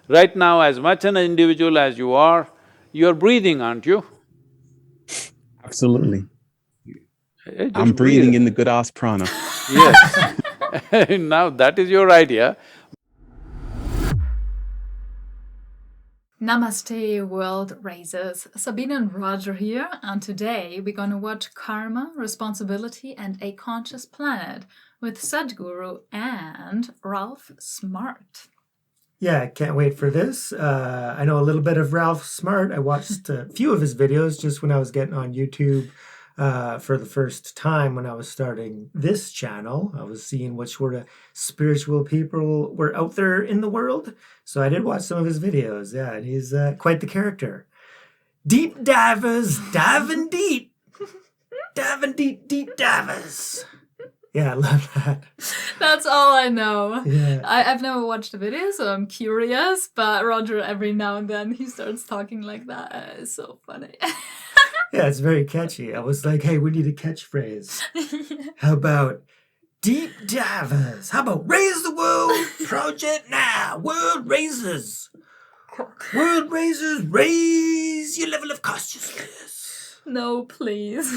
Right now, as much an individual as you're breathing, aren't you? Absolutely. I'm Just breathing breathe. in the good ass prana. Yes. Now that is your idea. Namaste, world raisers. Sabine and Roger here, and today we're gonna watch Karma, Responsibility, and a Conscious Planet with Sadhguru and Ralph Smart. Yeah, I can't wait for this. I know a little bit of Ralph Smart. I watched a few of his videos just when I was getting on YouTube for the first time when I was starting this channel. I was seeing what sort of spiritual people were out there in the world. So I did watch some of his videos. Yeah, and he's quite the character. Deep divers, diving deep. Diving deep, deep divers. Yeah, I love that. That's all I know. Yeah. I've never watched the video, so I'm curious, but Roger, every now and then, he starts talking like that. It's so funny. Yeah, it's very catchy. I was like, hey, we need a catchphrase. How about deep divers? How about raise the world project now? World raisers. World raisers, raise your level of consciousness. No, please.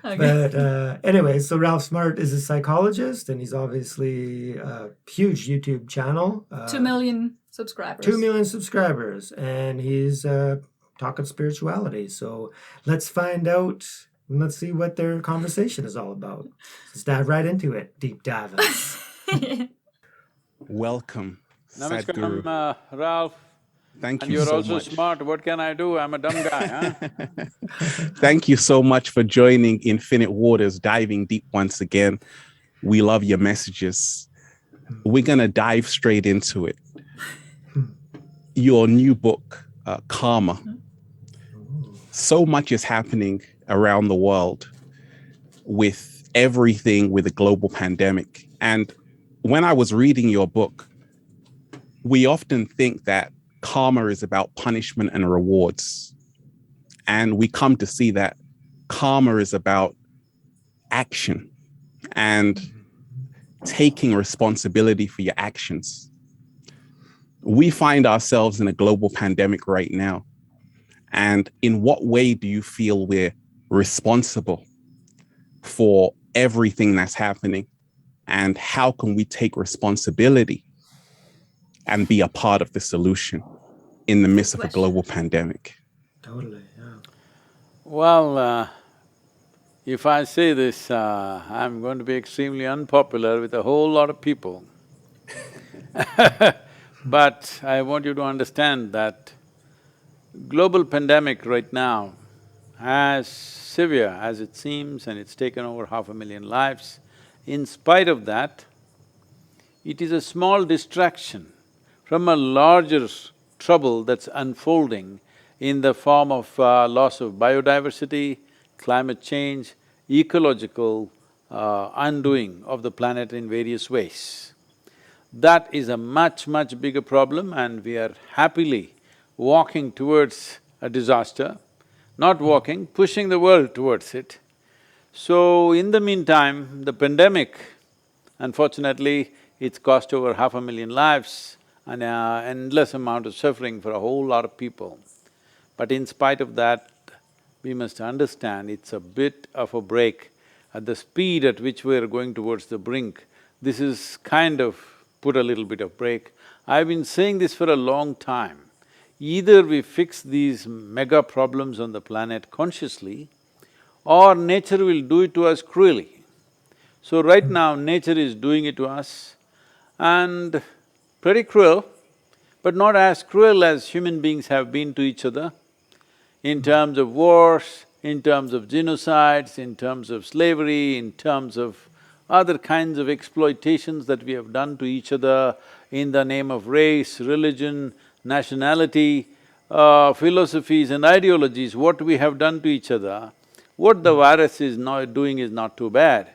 Okay. But anyway, so Ralph Smart is a psychologist, and he's obviously a huge YouTube channel. 2 million subscribers. 2 million subscribers, and he's talking spirituality. So let's find out and let's see what their conversation is all about. Let's dive right into it, deep divers. Welcome, Namaskaram, Sadhguru. Ralph. Thank And you you're so also much. smart. What can I do? I'm a dumb guy, huh? Thank you so much for joining Infinite Waters, diving deep once again. We love your messages. We're going to dive straight into it. Your new book, Karma. So much is happening around the world with everything with the global pandemic. And when I was reading your book, we often think that karma is about punishment and rewards. And we come to see that karma is about action and taking responsibility for your actions. We find ourselves in a global pandemic right now. And in what way do you feel we're responsible for everything that's happening? And how can we take responsibility and be a part of the solution in the midst of a global pandemic? Totally, yeah. Well, if I say this, I'm going to be extremely unpopular with a whole lot of people. But I want you to understand that global pandemic right now, as severe as it seems, and it's taken over 500,000 lives, in spite of that, it is a small distraction from a larger trouble that's unfolding in the form of loss of biodiversity, climate change, ecological undoing of the planet in various ways. That is a much, much bigger problem, and we are happily walking towards a disaster, not walking, pushing the world towards it. So, in the meantime, the pandemic, unfortunately, it's cost over 500,000 lives and endless amount of suffering for a whole lot of people. But in spite of that, we must understand it's a bit of a break. At the speed at which we're going towards the brink, this is kind of put a little bit of break. I've been saying this for a long time. Either we fix these mega problems on the planet consciously, or nature will do it to us cruelly. So right now, nature is doing it to us, and pretty cruel, but not as cruel as human beings have been to each other, in terms of wars, in terms of genocides, in terms of slavery, in terms of other kinds of exploitations that we have done to each other in the name of race, religion, nationality, philosophies and ideologies, what we have done to each other, what the virus is not doing is not too bad.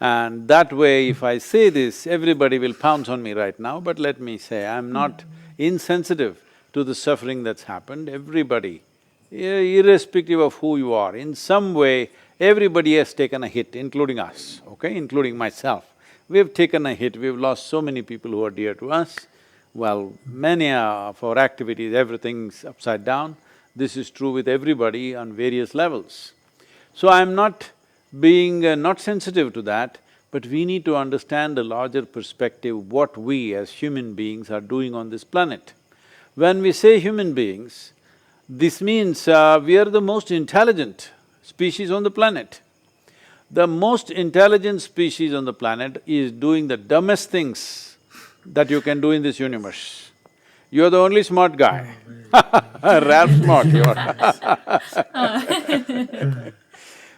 And that way, if I say this, everybody will pounce on me right now, but let me say, I'm not insensitive to the suffering that's happened. Everybody, irrespective of who you are, in some way, everybody has taken a hit, including us, okay, including myself. We've taken a hit, we've lost so many people who are dear to us. Well, many of our activities, everything's upside down. This is true with everybody on various levels. So I'm not being not sensitive to that, but we need to understand the larger perspective, what we as human beings are doing on this planet. When we say human beings, this means we are the most intelligent species on the planet. The most intelligent species on the planet is doing the dumbest things that you can do in this universe. You're the only smart guy. Ralph smart you are.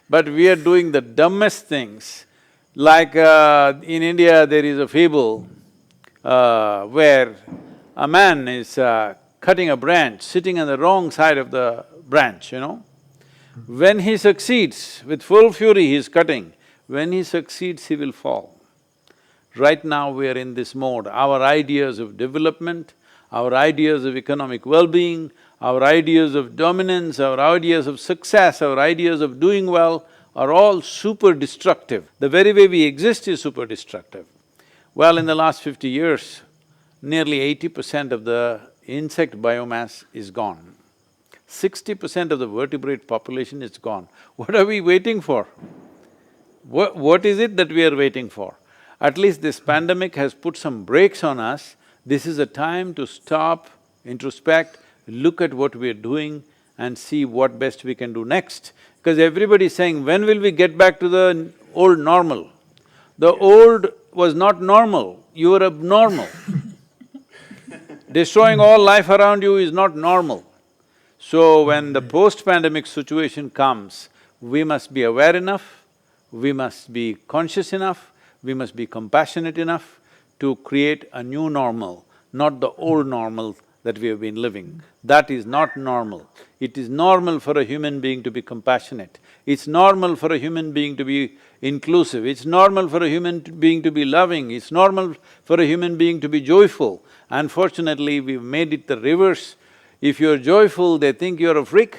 But we are doing the dumbest things. Like in India, there is a fable where a man is cutting a branch, sitting on the wrong side of the branch, you know. When he succeeds, with full fury he is cutting, when he succeeds he will fall. Right now we are in this mode. Our ideas of development, our ideas of economic well-being, our ideas of dominance, our ideas of success, our ideas of doing well are all super destructive. The very way we exist is super destructive. Well, in the last 50 years, nearly 80% of the insect biomass is gone. 60% of the vertebrate population is gone. What are we waiting for? What is it that we are waiting for? At least this pandemic has put some brakes on us. This is a time to stop, introspect, look at what we are doing and see what best we can do next. Because everybody is saying, when will we get back to the old normal? The old was not normal, you were abnormal. Destroying all life around you is not normal. So when the post-pandemic situation comes, we must be aware enough, we must be conscious enough, we must be compassionate enough to create a new normal, not the old normal that we have been living. That is not normal. It is normal for a human being to be compassionate. It's normal for a human being to be inclusive. It's normal for a human being to be loving. It's normal for a human being to be joyful. Unfortunately, we've made it the reverse. If you're joyful, they think you're a freak.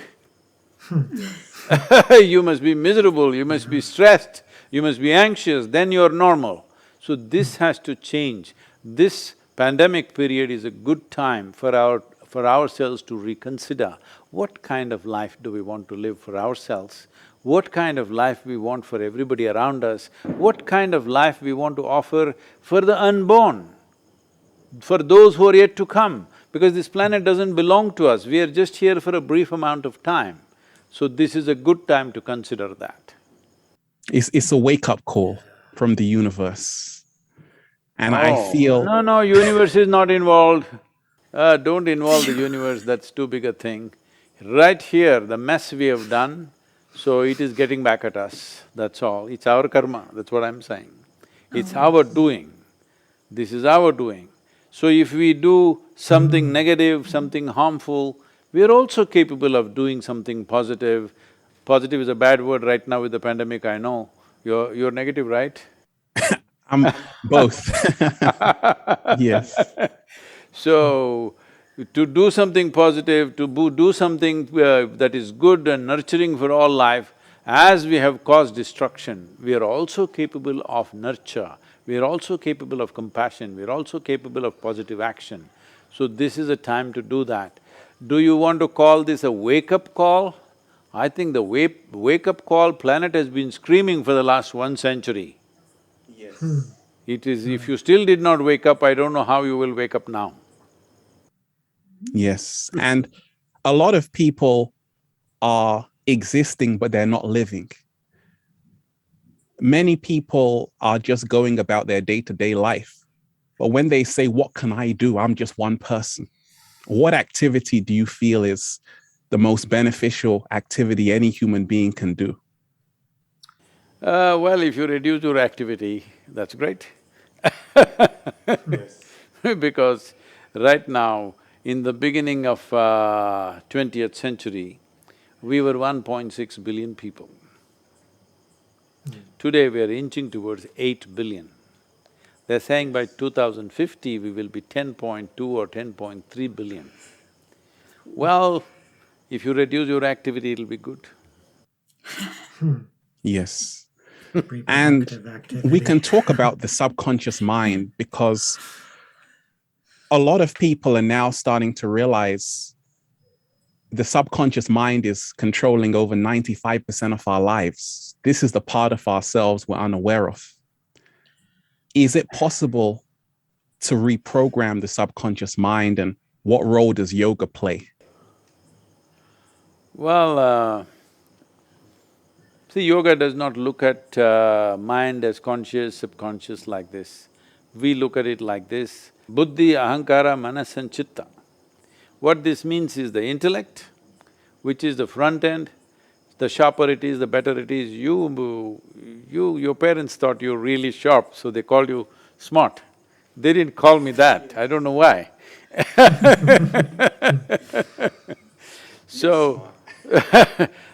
You must be miserable, you must be stressed, you must be anxious, then you're normal. So this has to change. This pandemic period is a good time for ourselves to reconsider what kind of life do we want to live for ourselves, what kind of life we want for everybody around us, what kind of life we want to offer for the unborn, for those who are yet to come. Because this planet doesn't belong to us, we are just here for a brief amount of time. So this is a good time to consider that. It's a wake-up call from the universe. And I feel… No, universe is not involved. Don't involve the universe, that's too big a thing. Right here, the mess we have done, so it is getting back at us, that's all. It's our karma, that's what I'm saying. It's our doing, this is our doing. So if we do something negative, something harmful, we are also capable of doing something positive. Positive is a bad word right now with the pandemic, I know. You're negative, right? I'm both. Yes. So, to do something positive, to do something that is good and nurturing for all life, as we have caused destruction, we are also capable of nurture, we are also capable of compassion, we are also capable of positive action. So this is a time to do that. Do you want to call this a wake-up call? I think the wake-up call planet has been screaming for the last 1 century. Yes. It is… if you still did not wake up, I don't know how you will wake up now. Yes, and a lot of people are existing, but they're not living. Many people are just going about their day-to-day life. But when they say, what can I do? I'm just one person. What activity do you feel is the most beneficial activity any human being can do? Well, if you reduce your activity, that's great. Yes. Because right now, in the beginning of 20th century, we were 1.6 billion people. Today we are inching towards 8 billion. They're saying by 2050 we will be 10.2 or 10.3 billion. Well, if you reduce your activity, it'll be good. Yes. And we can talk about the subconscious mind because a lot of people are now starting to realize the subconscious mind is controlling over 95% of our lives. This is the part of ourselves we're unaware of. Is it possible to reprogram the subconscious mind, and what role does yoga play? Well, see, yoga does not look at mind as conscious, subconscious like this. We look at it like this: buddhi, ahankara, manas and chitta. What this means is the intellect, which is the front end. The sharper it is, the better it is. Your parents thought you were really sharp, so they called you smart. They didn't call me that, I don't know why. So,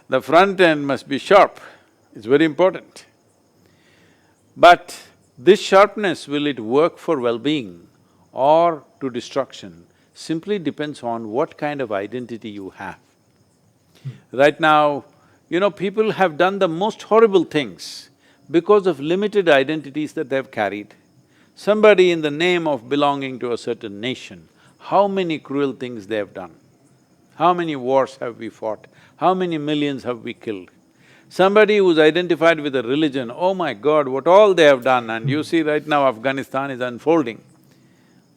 the front end must be sharp, it's very important. But this sharpness, will it work for well-being or to destruction, simply depends on what kind of identity you have. Right now, people have done the most horrible things because of limited identities that they've carried. Somebody in the name of belonging to a certain nation, how many cruel things they have done? How many wars have we fought? How many millions have we killed? Somebody who's identified with a religion, oh my God, what all they have done, and you see right now Afghanistan is unfolding.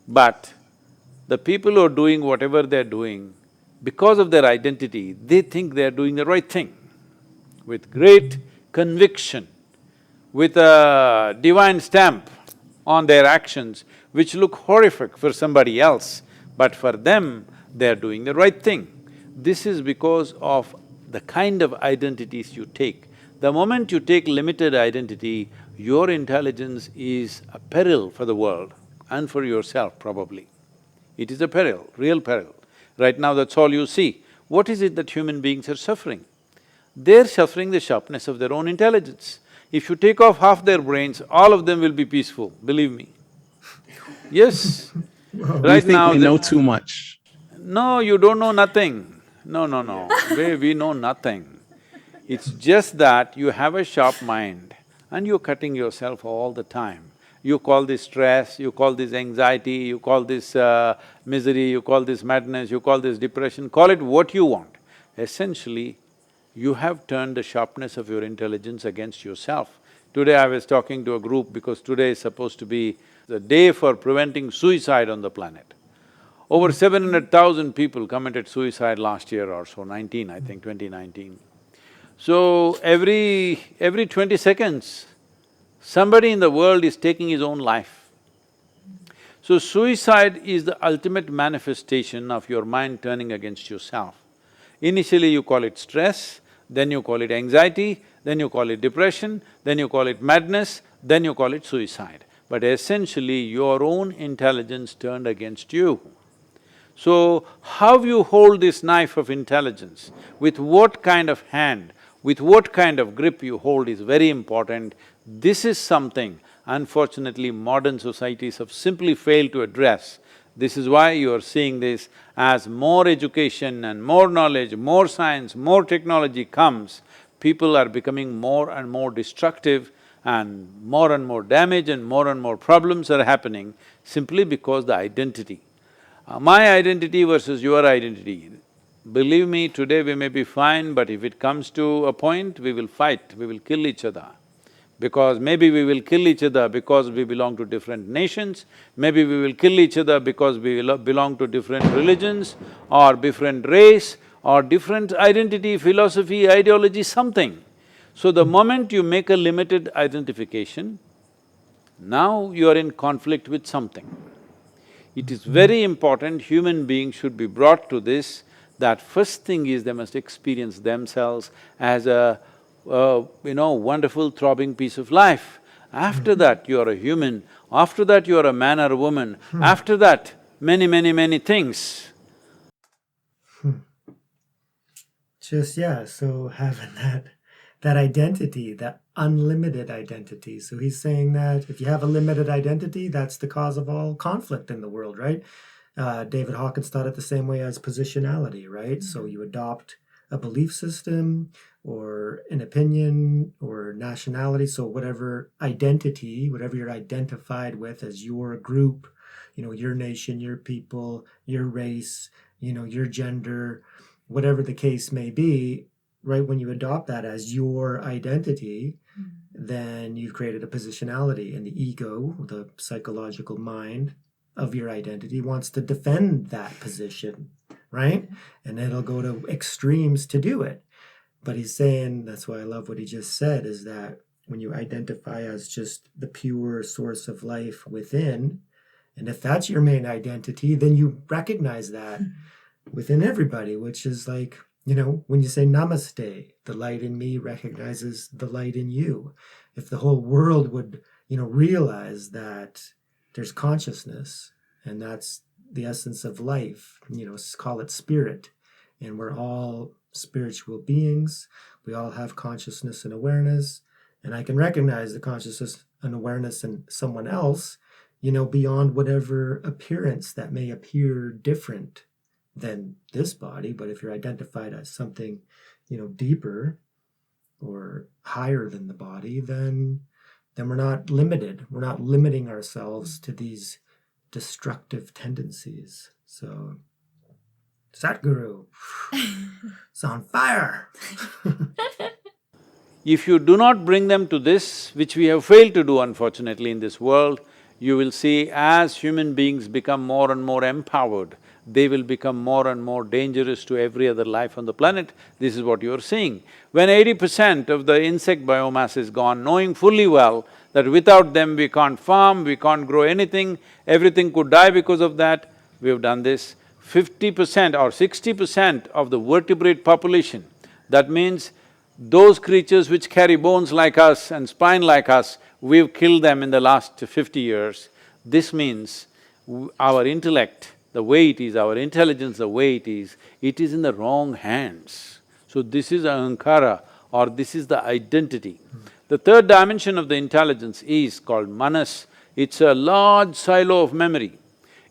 But the people who are doing whatever they're doing, because of their identity, they think they're doing the right thing. With great conviction, with a divine stamp on their actions, which look horrific for somebody else, but for them, they're doing the right thing. This is because of the kind of identities you take. The moment you take limited identity, your intelligence is a peril for the world and for yourself probably. It is a peril, real peril. Right now that's all you see. What is it that human beings are suffering? They're suffering the sharpness of their own intelligence. If you take off half their brains, all of them will be peaceful, believe me. Yes. We think we know too much. No, you don't know nothing. No. We know nothing. It's just that you have a sharp mind and you're cutting yourself all the time. You call this stress, you call this anxiety, you call this misery, you call this madness, you call this depression, call it what you want. Essentially, you have turned the sharpness of your intelligence against yourself. Today I was talking to a group because today is supposed to be the day for preventing suicide on the planet. Over 700,000 people committed suicide last year or so, 2019. So every 20 seconds, somebody in the world is taking his own life. So suicide is the ultimate manifestation of your mind turning against yourself. Initially you call it stress, then you call it anxiety, then you call it depression, then you call it madness, then you call it suicide. But essentially your own intelligence turned against you. So, how you hold this knife of intelligence, with what kind of hand, with what kind of grip you hold is very important. This is something, unfortunately, modern societies have simply failed to address. This is why you are seeing this as more education and more knowledge, more science, more technology comes, people are becoming more and more destructive and more damage and more problems are happening simply because the identity. My identity versus your identity. Believe me, today we may be fine, but if it comes to a point, we will fight, we will kill each other. Because maybe we will kill each other because we belong to different nations, maybe we will kill each other because we belong to different religions or different race or different identity, philosophy, ideology, something. So the moment you make a limited identification, now you are in conflict with something. It is very important human beings should be brought to this, that first thing is they must experience themselves as a wonderful throbbing piece of life. After that, you are a human, after that you are a man or a woman, after that, many things. So having that identity, that unlimited identity. So he's saying that if you have a limited identity, that's the cause of all conflict in the world, right? David Hawkins thought it the same way as positionality, right? So you adopt a belief system or an opinion or nationality, so whatever identity, whatever you're identified with as your group, your nation, your people, your race, your gender, whatever the case may be, right? When you adopt that as your identity, then you've created a positionality, and the ego, the psychological mind of your identity, wants to defend that position, right? And it'll go to extremes to do it. But he's saying, that's why I love what he just said, is that when you identify as just the pure source of life within, and if that's your main identity, then you recognize that within everybody, which is like, when you say namaste, the light in me recognizes the light in you. If the whole world would, realize that there's consciousness, and that's the essence of life, call it spirit, and we're all spiritual beings, we all have consciousness and awareness, and I can recognize the consciousness and awareness in someone else, beyond whatever appearance that may appear different than this body. But if you're identified as something, deeper or higher than the body, then we're not limited. We're not limiting ourselves to these destructive tendencies. So Sadhguru, it's on fire. If you do not bring them to this, which we have failed to do unfortunately in this world, you will see as human beings become more and more empowered, they will become more and more dangerous to every other life on the planet. This is what you're seeing. When 80% of the insect biomass is gone, knowing fully well that without them we can't farm, we can't grow anything, everything could die because of that, we have done this. 50% or 60% of the vertebrate population, that means those creatures which carry bones like us and spine like us, we've killed them in the last 50 years. This means our intellect, the way it is, our intelligence, the way it is in the wrong hands. So this is ahankara, or this is the identity. The third dimension of the intelligence is called manas. It's a large silo of memory.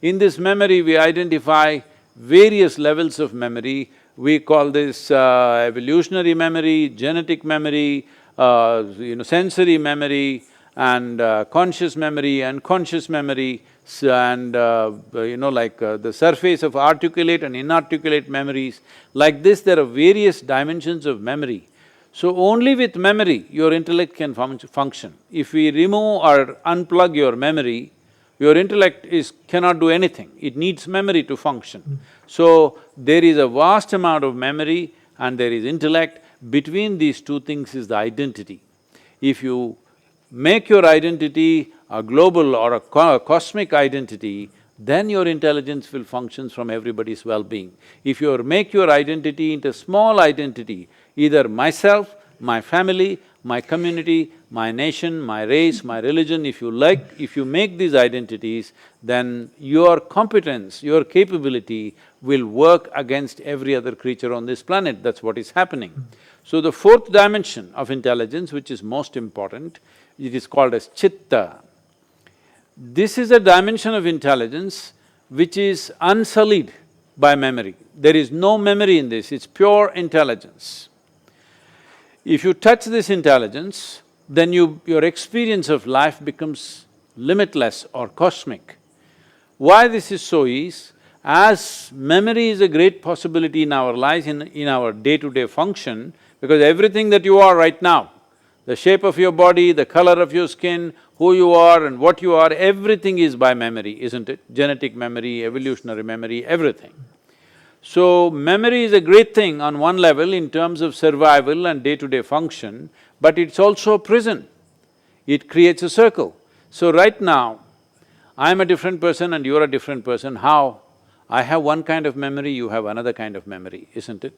In this memory, we identify various levels of memory. We call this evolutionary memory, genetic memory, sensory memory, and conscious memory, unconscious memory, and the surface of articulate and inarticulate memories. Like this, there are various dimensions of memory. So only with memory, your intellect can function. If we remove or unplug your memory, your intellect cannot do anything, it needs memory to function. So, there is a vast amount of memory and there is intellect. Between these two things is the identity. If you make your identity a global or a cosmic identity, then your intelligence will function from everybody's well-being. If you make your identity into small identity, either myself, my family, my community, my nation, my race, my religion, if you make these identities, then your competence, your capability will work against every other creature on this planet. That's what is happening. So the fourth dimension of intelligence, which is most important, it is called as chitta. This is a dimension of intelligence which is unsullied by memory. There is no memory in this, it's pure intelligence. If you touch this intelligence, then your experience of life becomes limitless or cosmic. Why this is so is, as memory is a great possibility in our lives, in our day-to-day function, because everything that you are right now, the shape of your body, the color of your skin, who you are and what you are, everything is by memory, isn't it? Genetic memory, evolutionary memory, everything. So, memory is a great thing on one level in terms of survival and day-to-day function, but it's also a prison. It creates a circle. So right now, I'm a different person and you're a different person. How? I have one kind of memory, you have another kind of memory, isn't it?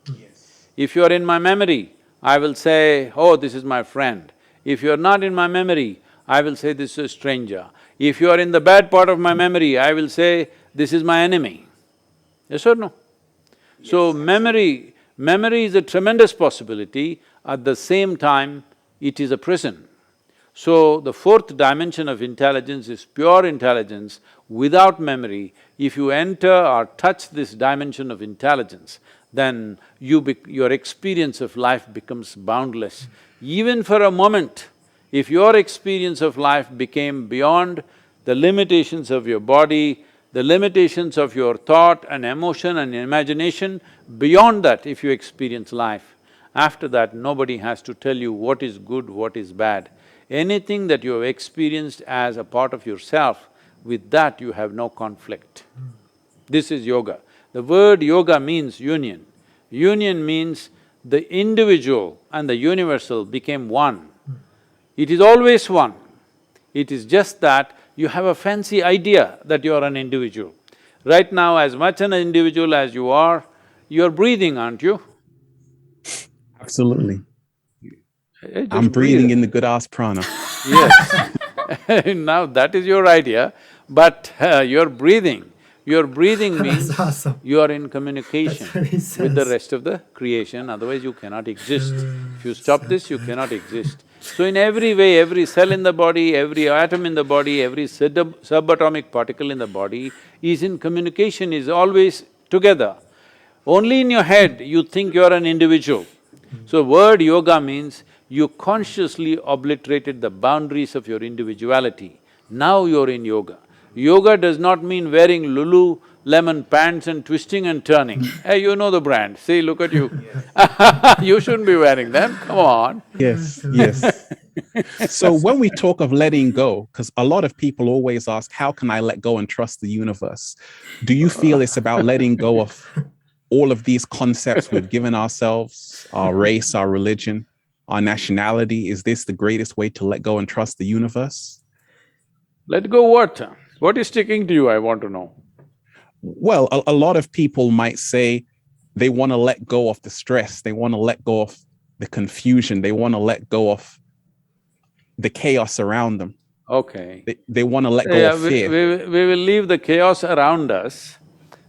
Yes. If you're in my memory, I will say, oh, this is my friend. If you're not in my memory, I will say, this is a stranger. If you are in the bad part of my memory, I will say, this is my enemy. Yes or no? Yes. So memory is a tremendous possibility, at the same time it is a prison. So the fourth dimension of intelligence is pure intelligence without memory. If you enter or touch this dimension of intelligence, then your experience of life becomes boundless. Even for a moment, if your experience of life became beyond the limitations of your body, the limitations of your thought and emotion and imagination. Beyond that, if you experience life, after that, nobody has to tell you what is good, what is bad. Anything that you have experienced as a part of yourself, with that you have no conflict. This is yoga. The word yoga means union. Union means the individual and the universal became one. It is always one. It is just that you have a fancy idea that you are an individual. Right now, as much an individual as you are breathing, aren't you? Absolutely. Just I'm breathing breathe. in the good ass prana. Yes. Now that is your idea, but your breathing means That's awesome. you are in communication That's what he with the says. rest of the creation, otherwise you cannot exist. If you stop this, you cannot exist. So in every way, every cell in the body, every atom in the body, every subatomic particle in the body is in communication, is always together. Only in your head you think you are an individual. So word yoga means you consciously obliterated the boundaries of your individuality. Now you're in yoga. Yoga does not mean wearing Lululemon pants and twisting and turning. Hey, you know the brand, see, look at you. You shouldn't be wearing them, come on. Yes, yes. So when we talk of letting go, because a lot of people always ask, how can I let go and trust the universe? Do you feel it's about letting go of all of these concepts we've given ourselves, our race, our religion, our nationality? Is this the greatest way to let go and trust the universe? Let go what? What is sticking to you, I want to know. Well, a lot of people might say they want to let go of the stress, they want to let go of the confusion, they want to let go of the chaos around them. Okay. They want to let go Yeah, of fear. we will leave the chaos around us.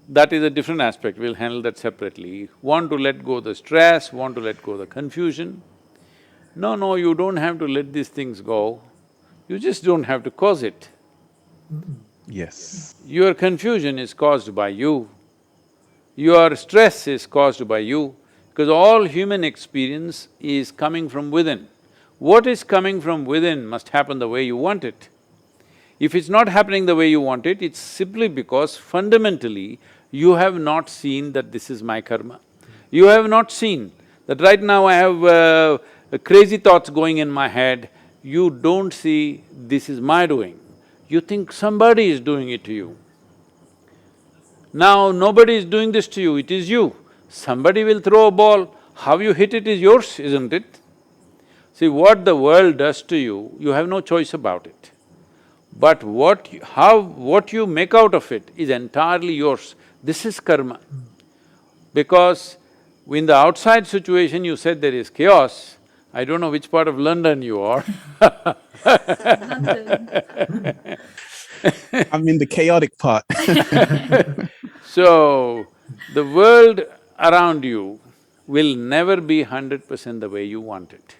That is a different aspect, we'll handle that separately. Want to let go the stress, want to let go the confusion. No, you don't have to let these things go, you just don't have to cause it. Yes. Your confusion is caused by you, your stress is caused by you, because all human experience is coming from within. What is coming from within must happen the way you want it. If it's not happening the way you want it, it's simply because fundamentally you have not seen that this is my karma. You have not seen that right now I have crazy thoughts going in my head, you don't see this is my doing. You think somebody is doing it to you. Now nobody is doing this to you, it is you. Somebody will throw a ball, how you hit it is yours, isn't it? See, what the world does to you, you have no choice about it. But what you make out of it is entirely yours. This is karma. Because in the outside situation you said there is chaos, I don't know which part of London you are. London. I'm in the chaotic part. So, the world around you will never be 100% the way you want it.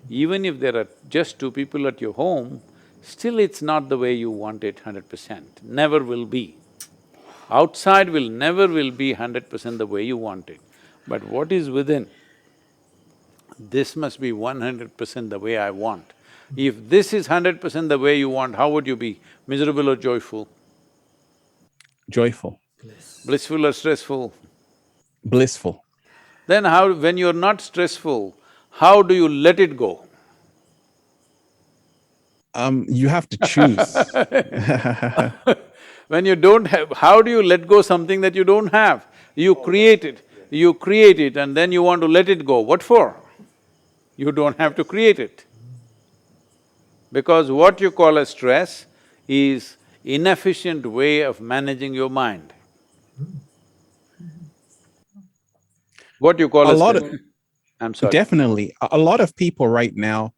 Even if there are just two people at your home, still it's not the way you want it 100%, never will be. Outside never will be 100% the way you want it. But what is within, this must be 100% the way I want. If this is 100% the way you want, how would you be? Miserable or joyful? Joyful, Blissful or stressful? blissful. Then how… when you're not stressful, how do you let it go? You have to choose. When you don't have… how do you let go something that you don't have? You create it and then you want to let it go, what for? You don't have to create it. Because what you call as stress is inefficient way of managing your mind. What you call A as lot stress… of, I'm sorry. definitely, a lot of people right now,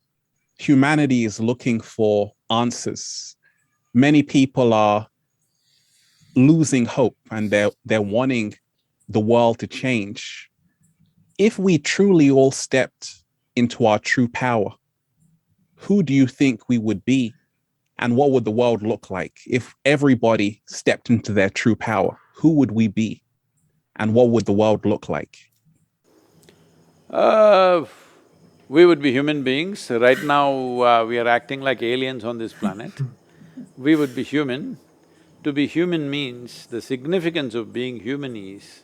humanity is looking for answers. Many people are losing hope and they're wanting the world to change. If we truly all stepped into our true power, who do you think we would be? And what would the world look like if everybody stepped into their true power? Who would we be? And what would the world look like? We would be human beings. Right now, we are acting like aliens on this planet. we would be human. To be human means, the significance of being human is,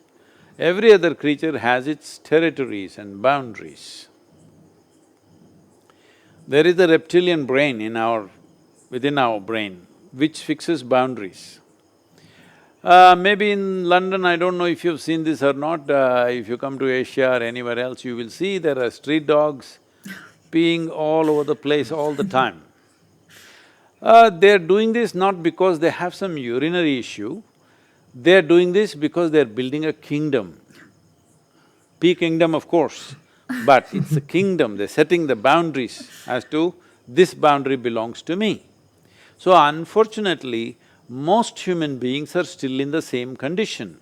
every other creature has its territories and boundaries. There is a reptilian brain within our brain, which fixes boundaries. Maybe in London, I don't know if you've seen this or not, if you come to Asia or anywhere else, you will see there are street dogs peeing all over the place all the time. They're doing this not because they have some urinary issue, they're doing this because they're building a kingdom. Pea kingdom, of course, but it's a kingdom, they're setting the boundaries as to this boundary belongs to me. So unfortunately, most human beings are still in the same condition.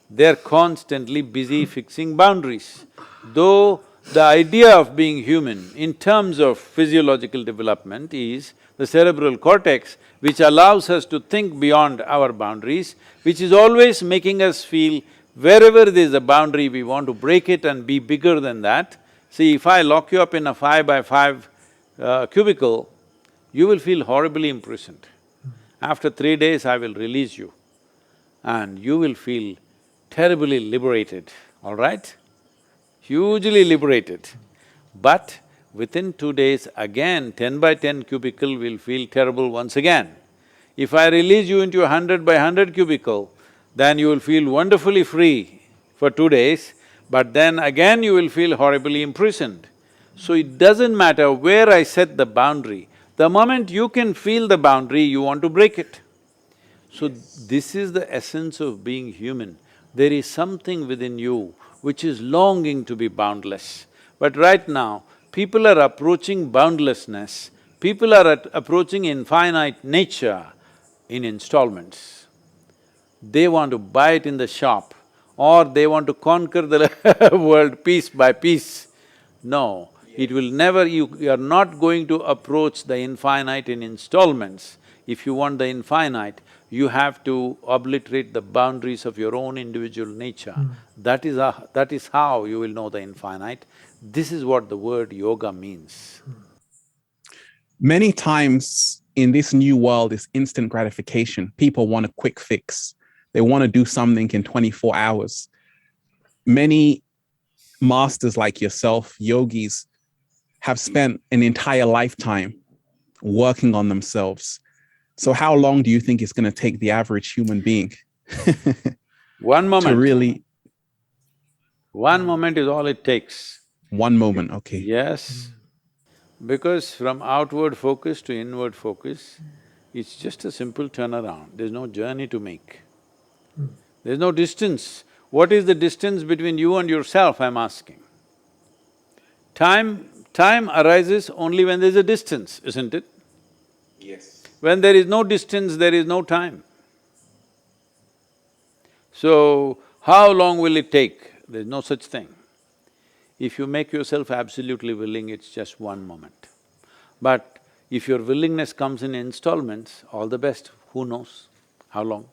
They're constantly busy fixing boundaries. Though the idea of being human in terms of physiological development is the cerebral cortex, which allows us to think beyond our boundaries, which is always making us feel wherever there's a boundary, we want to break it and be bigger than that. See, if I lock you up in a 5x5 cubicle, you will feel horribly imprisoned. After 3 days, I will release you and you will feel terribly liberated, all right? Hugely liberated. But within 2 days, again 10x10 cubicle will feel terrible once again. If I release you into a 100x100 cubicle, then you will feel wonderfully free for 2 days, but then again you will feel horribly imprisoned. So it doesn't matter where I set the boundary, the moment you can feel the boundary, you want to break it. So this is the essence of being human. There is something within you which is longing to be boundless. But right now, people are approaching boundlessness, people are approaching infinite nature in installments. They want to buy it in the shop or they want to conquer the world piece by piece. No, it will never… you are not going to approach the infinite in installments. If you want the infinite, you have to obliterate the boundaries of your own individual nature. That is how you will know the infinite. This is what the word yoga means. Many times in this new world, this instant gratification, people want a quick fix. They want to do something in 24 hours. Many masters like yourself, yogis, have spent an entire lifetime working on themselves. So how long do you think it's going to take the average human being 1 moment. to really… 1 moment is all it takes. 1 moment, okay. Yes, because from outward focus to inward focus, it's just a simple turnaround, there's no journey to make. There's no distance. What is the distance between you and yourself, I'm asking? Time arises only when there's a distance, isn't it? Yes. When there is no distance, there is no time. So, how long will it take? There's no such thing. If you make yourself absolutely willing, it's just 1 moment. But if your willingness comes in installments, all the best, who knows how long?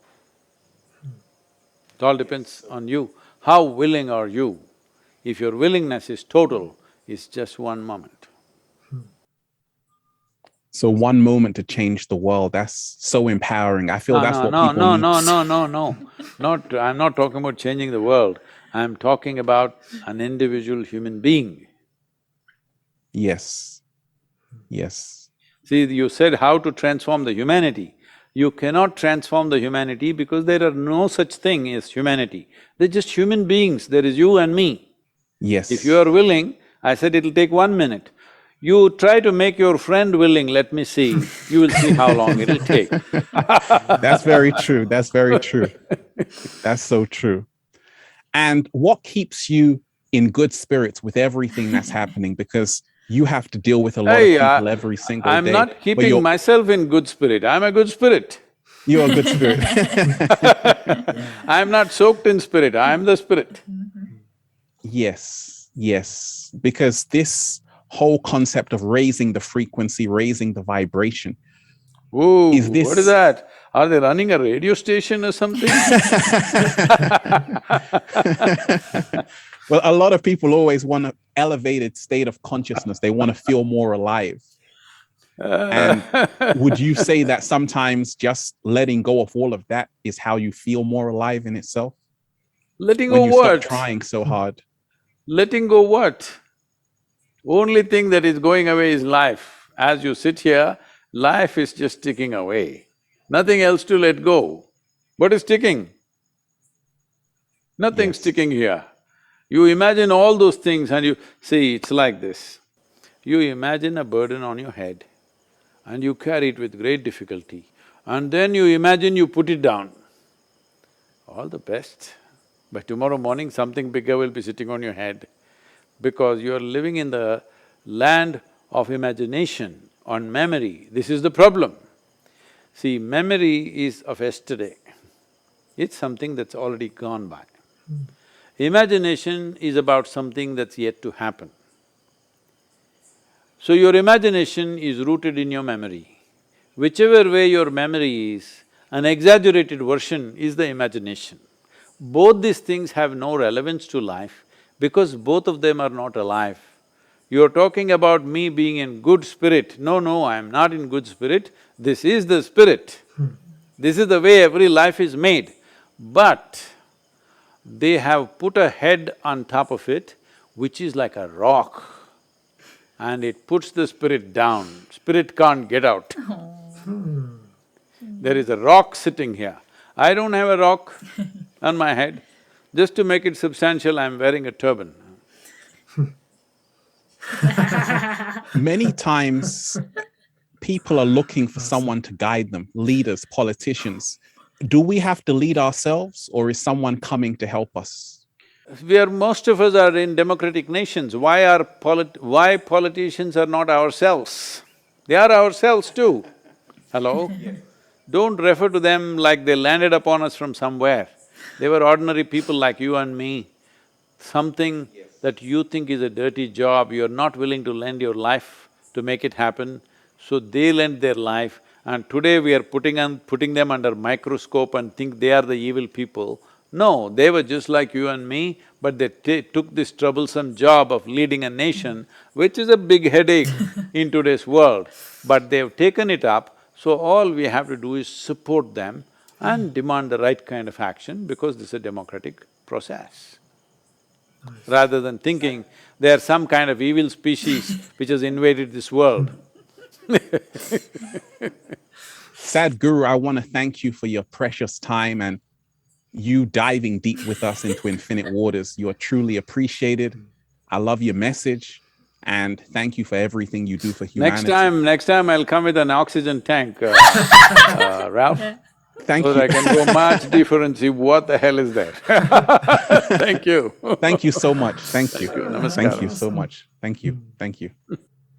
It all depends on you. How willing are you? If your willingness is total, it's just 1 moment. So 1 moment to change the world, that's so empowering. I feel that's what people need. No. I'm not talking about changing the world. I'm talking about an individual human being. Yes, yes. See, you said how to transform the humanity. You cannot transform the humanity because there are no such thing as humanity. They're just human beings, there is you and me. Yes. If you are willing, I said it'll take 1 minute. You try to make your friend willing, let me see, you will see how long it'll take. That's very true, that's very true. That's so true. And what keeps you in good spirits with everything that's happening? Because you have to deal with a lot of people every single day. I'm not keeping myself in good spirit, I'm a good spirit. You're a good spirit. I'm not soaked in spirit, I'm the spirit. Yes, yes. Because this whole concept of raising the frequency, raising the vibration. Ooh, what is that? Are they running a radio station or something? Well, a lot of people always want an elevated state of consciousness. They want to feel more alive. And would you say that sometimes just letting go of all of that is how you feel more alive in itself? Letting When go you stop what? trying so hard? Letting go what? Only thing that is going away is life. As you sit here, life is just ticking away. Nothing else to let go. What is ticking? Nothing's Yes. ticking here. You imagine all those things and you… See, it's like this. You imagine a burden on your head and you carry it with great difficulty, and then you imagine you put it down. All the best. By tomorrow morning, something bigger will be sitting on your head, because you're living in the land of imagination, on memory. This is the problem. See, memory is of yesterday. It's something that's already gone by. Imagination is about something that's yet to happen. So your imagination is rooted in your memory. Whichever way your memory is, an exaggerated version is the imagination. Both these things have no relevance to life because both of them are not alive. You're talking about me being in good spirit. No, no, I am not in good spirit. This is the spirit. This is the way every life is made. But they have put a head on top of it, which is like a rock, and it puts the spirit down. Spirit can't get out. There is a rock sitting here. I don't have a rock on my head. Just to make it substantial, I'm wearing a turban. Many times, people are looking for someone to guide them, leaders, politicians. Do we have to lead ourselves, or is someone coming to help us? Most of us are in democratic nations. Why politicians are not ourselves? They are ourselves too. Hello? Don't refer to them like they landed upon us from somewhere. They were ordinary people like you and me. Something that you think is a dirty job, you're not willing to lend your life to make it happen, so they lend their life, and today we are putting them under microscope and think they are the evil people. No, they were just like you and me, but they took this troublesome job of leading a nation, which is a big headache in today's world, but they've taken it up, so all we have to do is support them and demand the right kind of action because this is a democratic process. Rather than thinking they are some kind of evil species which has invaded this world. Sadhguru, I want to thank you for your precious time and you diving deep with us into infinite waters. You are truly appreciated. I love your message and thank you for everything you do for humanity. Next time I'll come with an oxygen tank, Ralph, Thank so you. that I can go much deeper and see what the hell is there. Thank you. Thank you so much. Thank you. Namaskaram. Thank you so much. Thank you. Thank you.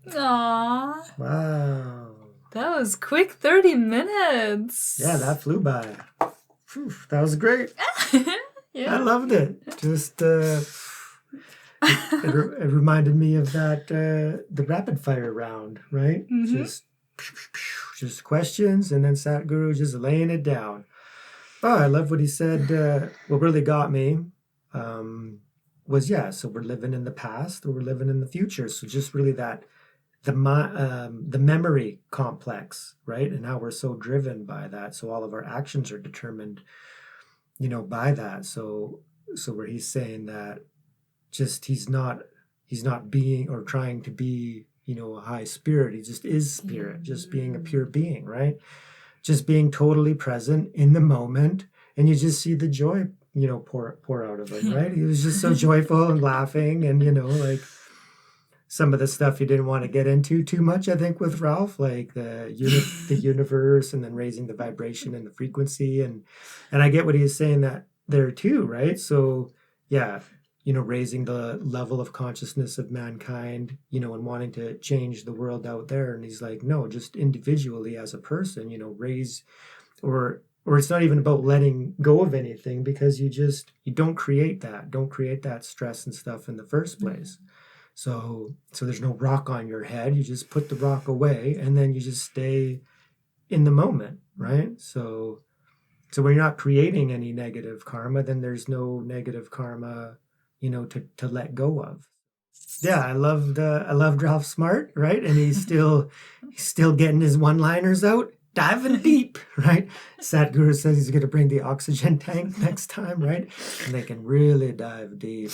Aww, Wow. that was quick 30 minutes. Yeah, that flew by. Phew, that was great. I Yeah. loved it. Just it reminded me of that the rapid fire round, right? Just questions, and then Sadhguru just laying it down. Oh, I love what he said. What really got me was so we're living in the past or we're living in the future. So just really that the memory complex, right, and how we're so driven by that. So all of our actions are determined, by that. So where he's saying that just he's not being or trying to be, a high spirit. He just is spirit, just being a pure being, right? Just being totally present in the moment, and you just see the joy, pour out of him, right? He was just so joyful and laughing, and like some of the stuff he didn't want to get into too much, I think, with Ralph, like the universe, and then raising the vibration and the frequency, and I get what he was saying that there too, right? So yeah, raising the level of consciousness of mankind, and wanting to change the world out there. And he's like, no, just individually as a person, raise, or it's not even about letting go of anything, because you don't create that stress and stuff in the first place. So there's no rock on your head. You just put the rock away, and then you just stay in the moment, right? So when you're not creating any negative karma, then there's no negative karma, to let go of. Yeah, I loved Ralph Smart, right? And he's still getting his one-liners out, diving deep, right? Sadhguru says he's going to bring the oxygen tank next time, right? And they can really dive deep.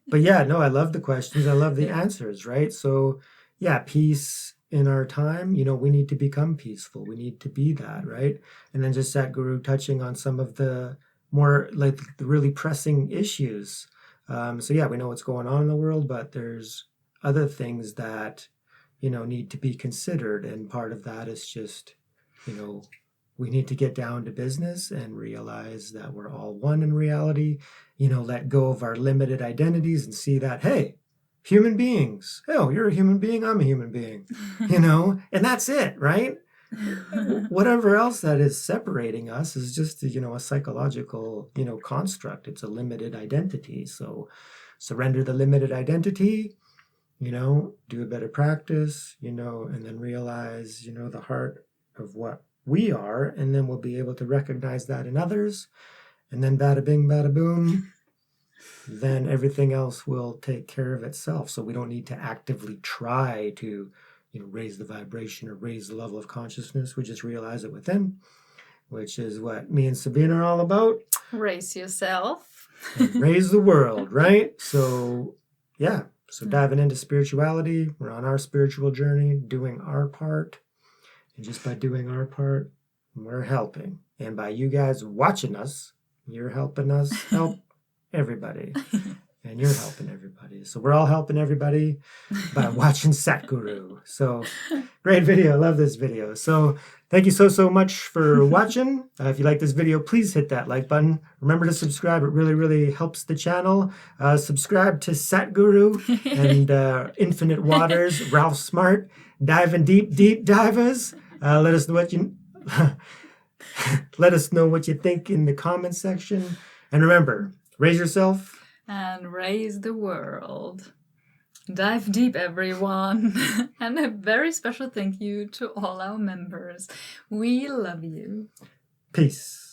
But yeah, no, I love the questions. I love the answers, right? So yeah, peace in our time, we need to become peaceful. We need to be that, right? And then just Sadhguru touching on some of the more like the really pressing issues. So yeah, we know what's going on in the world, but there's other things that, need to be considered. And part of that is just, we need to get down to business and realize that we're all one in reality, let go of our limited identities and see that, hey, human beings, oh, you're a human being, I'm a human being, and that's it, right? Whatever else that is separating us is just, a psychological, construct. It's a limited identity. So surrender the limited identity, do a better practice, and then realize, the heart of what we are. And then we'll be able to recognize that in others. And then bada bing, bada boom, then everything else will take care of itself. So we don't need to actively try to raise the vibration or raise the level of consciousness. We just realize it within, which is what me and Sabine are all about. Raise yourself. And raise the world, right? So, yeah. So diving into spirituality, we're on our spiritual journey, doing our part. And just by doing our part, we're helping. And by you guys watching us, you're helping us help everybody. And you're helping everybody. So we're all helping everybody by watching Sadhguru. So great video. I love this video. So thank you so much for watching. If you like this video, please hit that like button. Remember to subscribe. It really, really helps the channel. Subscribe to Sadhguru and Infinite Waters, Ralph Smart, diving deep divers. Let us know what you let us know what you think in the comment section. And remember, raise yourself. And raise the world. Dive deep, everyone. And a very special thank you to all our members. We love you. Peace.